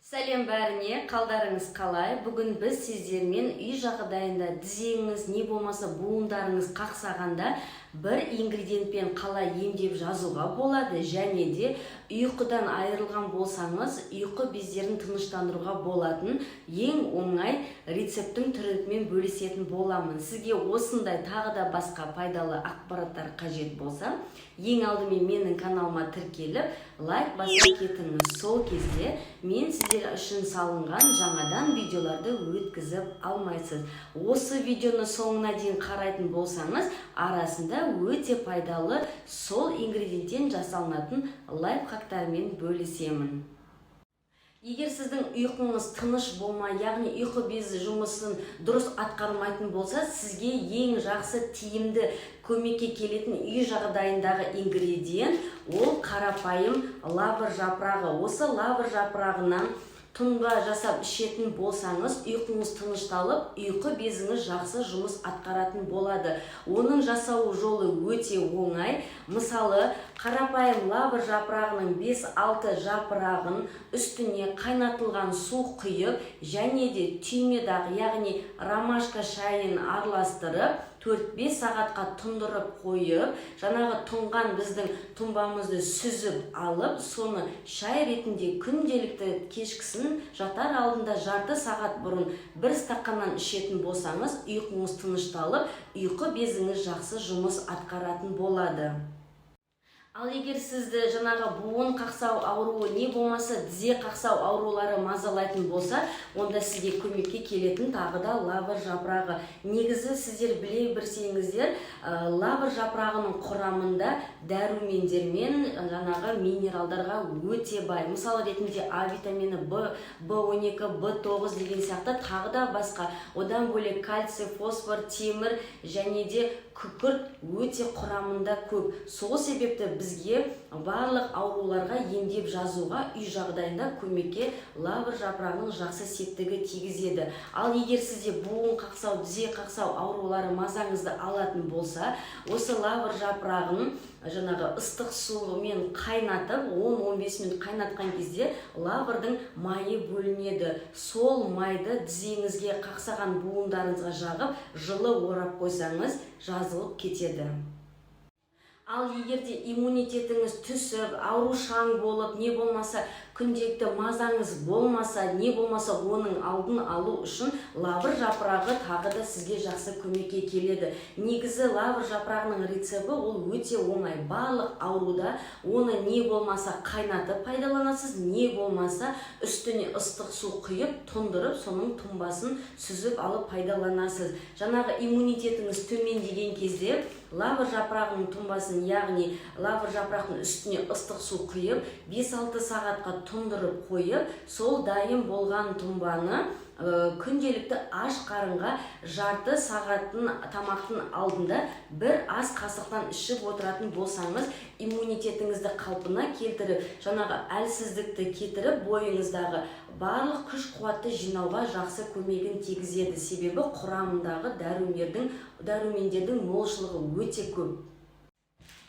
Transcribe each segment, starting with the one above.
Сәлем бәріне, қалдарыңыз қалай? Бүгін біз сіздермен үй жағдайында тізеңіз не болмаса буындарыңыз қақсағанда бір ингредиентпен қалай емдеп жазуға болады, және де ұйқыдан айырылған болсаңыз, ұйқы бездерін тыныштандыруға болатын ең оңай рецептің түрімен бөлісетін боламын. Сізге осындай тағы да басқа пайдалы ақпараттар қажет болса, ең алдымен менің каналыма тіркеліп, лайк баса кетіңіз. Сол кезде мен сіздер үшін салынған жаңадан видеоларды өткізіп алмайсыз. Осы видеоны соңына дейін қарайтын болсаңыз, арасында өте пайдалы сол ингредиенттен жасалынатын лайфхактармен бөлісемін. Егер сіздің ұйқыңыз тыныш болмай, яғни ұйқы безі жұмысын дұрыс атқармайтын болса, сізге ең жақсы тиімді көмекке келетін үй жағдайындағы ингредиент ол қарапайым лавр жапырағы. Осы лавр жапырағынан тұнба жасап ішетін болсаңыз, ұйқыңыз тынышталып, ұйқы безіңіз жақсы жұмыс атқаратын болады. Оның жасау жолы өте оңай. Мысалы, қарапайым лавр жапырағының 5-6 жапырағын үстіне қайнатылған су құйып, және де түймедақ, яғни ромашка шайын араластырып, 4-5 сағатқа тұндырып қойып, жаңағы тұнған біздің тұнбамызды сүзіп алып, соны шай ретінде күнделікті кешкісін жатар алдында жарты сағат бұрын 1 стақаннан ішетін болсаңыз, ұйқыңыз тынышталып, ұйқы безіңіз жақсы жұмыс атқаратын болады. Ал егер сізді жаңағы буын қақсау ауруы не болмаса тізе қақсау аурулары мазалайтын болса, онда сізге көмекке келетін тағы да лавр жапырағы. Негізі сіздер біле білсеңіздер, лавр жапырағының құрамында дәрумендер мен жаңағы минералдарға өте бай. Мысалы ретінде А витамині, B12, B9 деген сияқты тағы да басқа. Одан бөлек кальций, фосфор, темір және де күкірт өте құрамында көп. Сол себепті бізге барлық ауруларға емдеп жазуға үй жағдайында көмекке лавр жапырағының жақсы септігі тигізеді. Ал егер сізде буын қақсау, тізе қақсау аурулары мазаңызды алатын болса, осы лавр жапырағын жаңағы ыстық сумен қайнатып, 10-15 минут қайнатқан кезде лаврдың майы бөлінеді. Сол майды тізеңізге қақсаған буындарыңызға жағып, жылы орап қойсаңыз, жазылып кетеді. Ал егерде иммунитетіңіз түсіп, аурушаң болып, не болмаса күнделікті мазаңыз болмаса, не болмаса оның алдын алу үшін лавр жапырағы тағы да сізге жақсы көмекке келеді. Негізі лавр жапырағының рецебті ол өте оңай. Барлық ауруда оны не болмаса қайнатып пайдаланасыз, не болмаса үстіне ыстық су құйып, тұндырып, соның тұнбасын сүзіп алып пайдаланасыз. Жаңағы иммунитетіңіз төмен деген кезде лавр жапырағының тұнбасын, яғни лавр жапырақтың үстіне ыстық су құйып, 5-6 сағатқа тұндырып қойып, сол дайын болған тұнбаны күнделікті аш қарынға жарты сағаттың тамақтың алдында бір ас қасықтан ішіп отыратын болсаңыз, иммунитетіңізді қалпына келтіріп, жаңағы әлсіздікті кетіріп, бойыңыздағы барлық күш қуатты жинауға жақсы көмегін тигізеді. Себебі құрамындағы дәрумендердің молшылығы өте көп.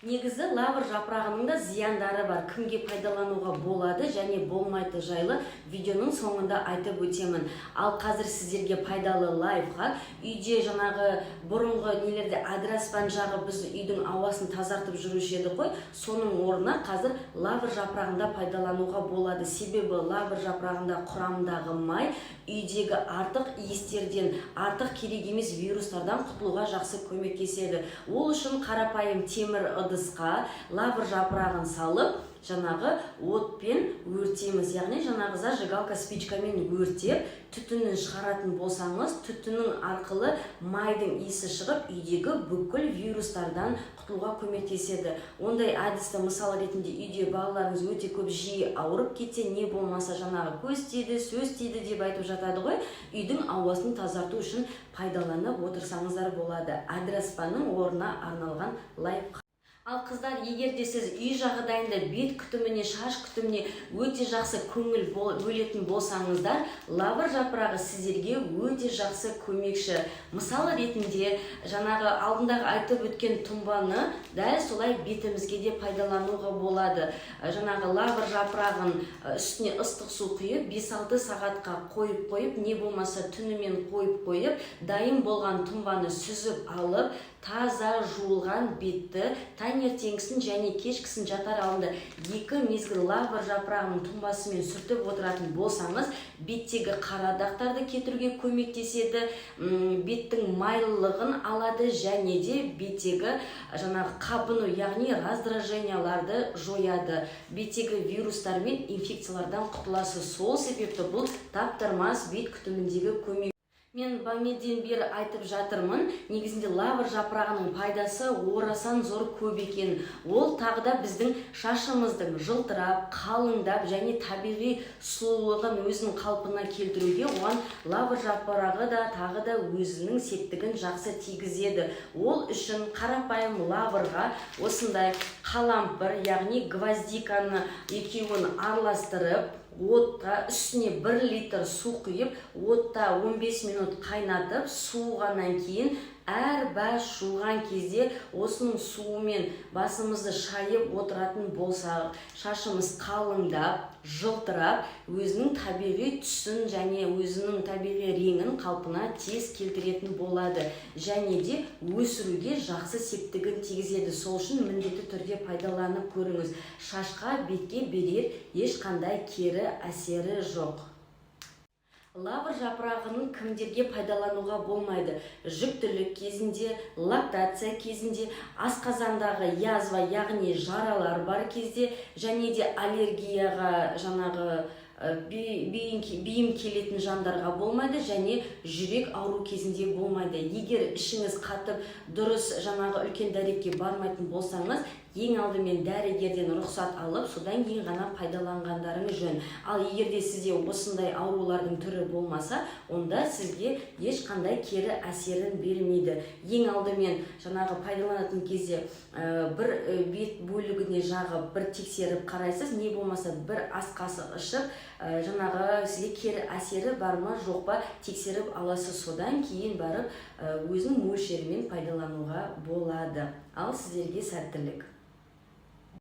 Негізі лавр жапырағының да зияндары бар. Кімге пайдалануға болады және болмайды жайлы видеоның соңында айтып өтемін. Ал қазір сіздерге пайдалы лайфхак. Үйде жаңағы бұрынғы нелерде адыраспан жағы біз үйдің ауасын тазартып жүруші еді ғой. Соның орнына қазір лавр жапырағында пайдалануға болады. Себебі лавр жапырағында құрамындағы май үйдегі артық иістерден, артық керек емес вирустардан құтылуға жақсы көмектеседі. Ол үшін қарапайым темір ыдысқа лавр жапырағын салып, жаңағы отпен өртеміз, яғни жаңағы зажигалка спичкамен өртеп, түтінін шығаратын болсаңыз, түтіннің арқылы майдың иісі шығып, үйдегі бүкіл вирустардан құтылуға көмектеседі. Ондай әдісті мысал ретінде үйде балаларыңыз өте көп жиі ауырып кетсе, не болмаса жаңағы көз тиді, сөз тиді деп айтып жатады ғой, үйдің ауасын тазарту үшін пайдаланып отырсаңыздар болады. Адыраспанның орнына арналған лайфхак. Ал қыздар, егер де сіз үй жағдайында бет күтіміне, шаш күтіміне өте жақсы көңіл бөлетін болсаңыздар, лавр жапырағы сіздерге өте жақсы көмекші. Мысалы ретінде, жаңағы алдындағы айтып өткен тұнбаны дәл солай бетімізге де пайдалануға болады. Жаңағы лавр жапырағын үстіне ыстық су құйып, 5-6 сағатқа қойып, не болмаса түнімен қойып, дайын болған тұнбаны сүзіп алып, таза жуылған бетті таңертеңгісін және кешкісін жатар алдында 2 мезгіл лавр жапырағының тұнбасымен сүртіп отыратын болсаңыз, беттегі қара дақтарды кетіруге көмектеседі, беттің майлылығын алады және де беттегі жаңағы қабыну, яғни раздраженияларды жояды. Беттегі вирустар мен инфекциялардан құтыласыз. Сол себепті бұл таптырмас бет күтіміндегі көмек. Мен бәмеден бері айтып жатырмын, негізінде лавр жапырағының пайдасы орасан зор көп екен. Ол тағы да біздің шашымыздың жылтырап, қалыңдап және табиғи сұлулығын өзінің қалпына келтіруге оған лавр жапырағы да тағы да өзінің септігін жақсы тигізеді. Ол үшін қарапайым лаврға осындай қалампыр, яғни гвоздиканы екеуін араластырып, отқа үстіне 1 литр су құйып, отта 15 минут қайнатып, суығаннан кейін әр жуған кезде осының суымен басымызды шайып отыратын болсақ, шашымыз қалыңдап, жылтырап, өзінің табиғи түсін және өзінің табиғи реңін қалпына тез келтіретін болады. Және де өсіруге жақсы септігін тигізеді. Сол үшін міндетті түрде пайдаланып көріңіз. Шашқа, бетке берер ешқандай кері әсері жоқ. Лавр жапырағының кімдерге пайдалануға болмайды? Жүктілік кезінде, лактация кезінде, асқазандағы язва, яғни жаралар бар кезде, және де аллергияға жаңағы бейім келетін жандарға болмайды және жүрек ауру кезінде болмайды. Егер ішіңіз қатып, дұрыс жаңағы үлкен дәретке бармайтын болсаңыз, ең алдымен дәрігерден рұқсат алып, содан кейін ғана пайдаланғандарыңыз жөн. Ал егер де сізде осындай аурулардың түрі болмаса, онда сізге ешқандай кері әсерін бермейді. Ең алдымен жаңағы пайдаланатын кезде бір бет бөлігіне жағып, бір тексеріп қарайсыз, не болмаса бір ас қасық ішіп, жаңағы сізге кері әсері бар ма, жоқ па тексеріп аласыз. Содан кейін барып өзінің мөлшерімен пайдалануға болады. Ал сіздерге сәттілік.